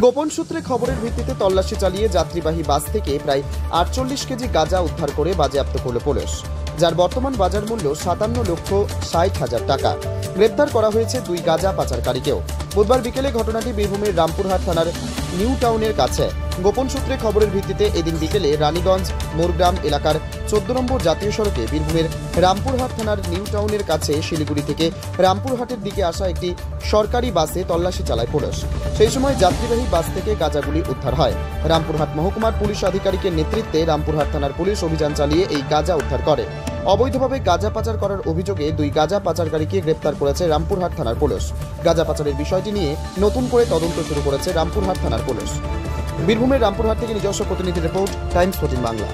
গোপন সূত্রে খবরের ভিত্তিতে তল্লাশি চালিয়ে যাত্রীবাহী বাস থেকে প্রায় 48 কেজি গাঁজা উদ্ধার করে বাজেয়াপ্ত করল পুলিশ, যার বর্তমান বাজার মূল্য 57,60,000 টাকা। গ্রেপ্তার করা হয়েছে 2 গাঁজা পাচারকারীকেও। বুধবার বিকেলে ঘটনাটি বীরভূমের রামপুরহাট থানার নিউ টাউনের কাছে। গোপন সূত্রে খবরের ভিত্তিতে এদিন বিকেলে রানীগঞ্জ মোরগ্রাম এলাকার 14 নম্বর জাতীয় সড়কে বীরভূমের রামপুরহাট থানার নিউ টাউনের কাছে শিলিগুড়ি থেকে রামপুরহাটের দিকে আসা একটি সরকারি বাসে তল্লাশি চালায় পুলিশ। সেই সময় যাত্রীবাহী বাস থেকে গাঁজাগুলি উদ্ধার হয়। রামপুরহাট মহকুমার পুলিশ আধিকারিকের নেতৃত্বে রামপুরহাট থানার পুলিশ অভিযান চালিয়ে এই গাঁজা উদ্ধার করে। অবৈধভাবে গাঁজা পাচার করার অভিযোগে 2 গাঁজা পাচারকারীকে গ্রেপ্তার করেছে রামপুরহাট থানার পুলিশ। গাঁজা পাচারের বিষয়টি নিয়ে নতুন করে তদন্ত শুরু করেছে রামপুরহাট থানার পুলিশ। বীরভূমের রামপুরহাট থেকে নিজস্ব প্রতিনিধি রিপোর্ট, টাইমস 14 বাংলা।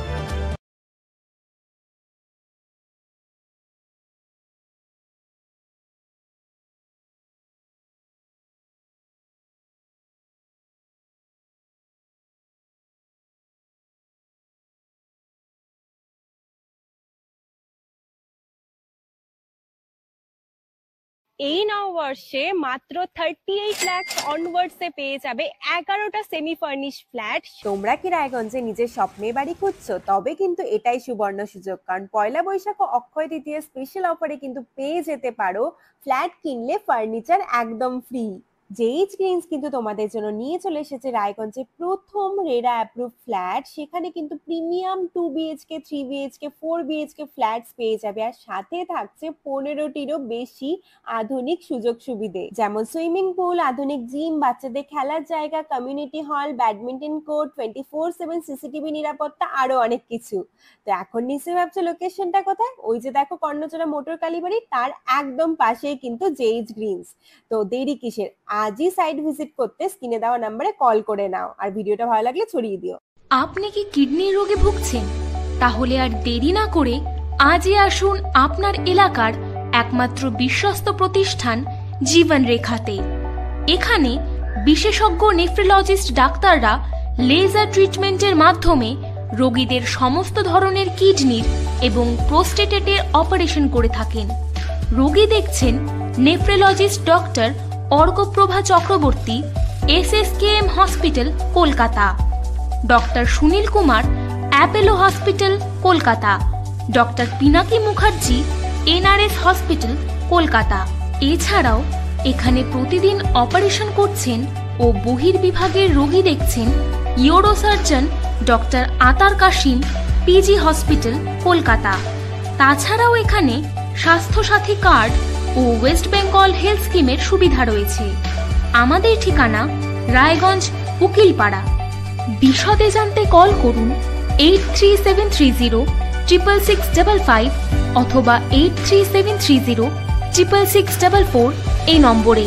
এই নববর্ষে মাত্র 38 লাখ অনওয়ার্ডসে পেয়ে যাবে 11টা সেমি ফার্নিশ ফ্ল্যাট। তোমরা কি রায়গঞ্জে নিজের স্বপ্নের বাড়ি খুঁজছো? তবে কিন্তু এটাই সুবর্ণ সুযোগ, কারণ পয়লা বৈশাখ ও অক্ষয় তৃতীয় স্পেশাল অফারে কিন্তু পেয়ে যেতে পারো ফ্ল্যাট কিনলে ফার্নিচার একদম ফ্রি। জেইচ গ্রিনস কিন্তু তোমাদের জন্য নিয়ে চলে এসেছে রায়গঞ্জে প্রথম রেরা অ্যাপ্রুভ ফ্ল্যাট। সেখানে কিন্তু premium 2 BHK 3 BHK 4 BHK flats পেয়ে যাবে, আর সাথে থাকছে 15টিরও বেশি আধুনিক সুযোগ সুবিধে, যেমন সুইমিং পুল, আধুনিক জিম, বাচ্চাদের খেলার জায়গা, community hall, badminton court, 24/7 CCTV নিরাপত্তা, আরো অনেক কিছু। তো এখন নিশ্চয়ই ভাবছো লোকেশনটা কোথায়? ওই যে দেখো কর্ণচড়া মোটর কালীবাড়ি, তার একদম পাশেই কিন্তু জেইচ গ্রিনস। তো দেরি কিসের? আজই সাইট ভিজিট করতে স্ক্রিনে দেওয়া নম্বরে কল করে নাও, আর ভিডিওটা ভালো লাগলে ছড়িয়ে দিও। আপনি কি কিডনির রোগে ভুগছেন? তাহলে আর দেরি না করে আজই আসুন আপনার এলাকার একমাত্র বিশ্বস্ত প্রতিষ্ঠান জীবন রেখাতে। এখানে বিশেষজ্ঞ নেফ্রোলজিস্ট ডাক্তাররা লেজার ট্রিটমেন্টের মাধ্যমে রোগীদের সমস্ত ধরনের কিডনির এবং প্রোস্টেটের অপারেশন করে থাকেন। রোগী দেখছেন nephrologist doctor Arkaprabha Chakraborty, SSKM hospital Kolkata, doctor Sunil Kumar, Apollo hospital Kolkata, doctor Pinaki Mukherjee, NRS hospital Kolkata. এছাড়াও এখানে প্রতিদিন অপারেশন করছেন ও বহির্বিভাগের রোগী দেখছেন ইউরোসার্জন ডক্টর আতার কাশিম, PG হসপিটাল কলকাতা। তাছাড়াও এখানে স্বাস্থ্যসাথী কার্ড ও ওয়েস্ট বেঙ্গল হেলথ স্কিমের সুবিধা রয়েছে। আমাদের ঠিকানা রায়গঞ্জ উকিলপাড়া। বিশদে জানতে কল করুন 8373066655 অথবা 8373066644 এই নম্বরে।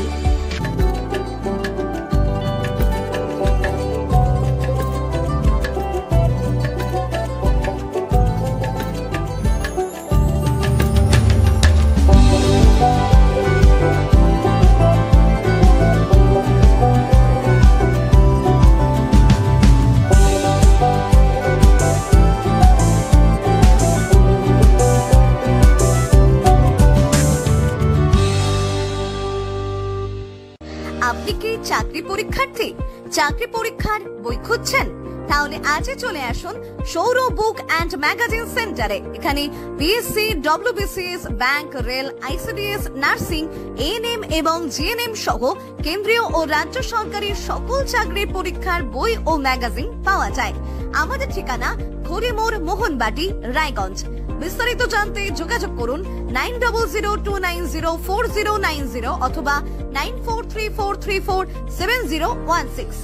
আপনি কি চাকরি পরীক্ষার্থী? চাকরি পরীক্ষার বই খুঁজছেন? তাহলে আজই চলে আসুন সৌরভ বুক অ্যান্ড ম্যাগাজিন সেন্টারে। এখানে BSc, WBCS, bank, rail, ICDS, nursing, ANM এবং GNM সহ কেন্দ্রীয় ও রাজ্য সরকারের সকল চাকরির পরীক্ষার বই ও ম্যাগাজিন পাওয়া যায়। আমাদের ঠিকানা খড়িমোড়, মোহনবাটি, রায়গঞ্জ। বিস্তারিত জানতে যোগাযোগ করুন 9002904090 অথবা 9434347016।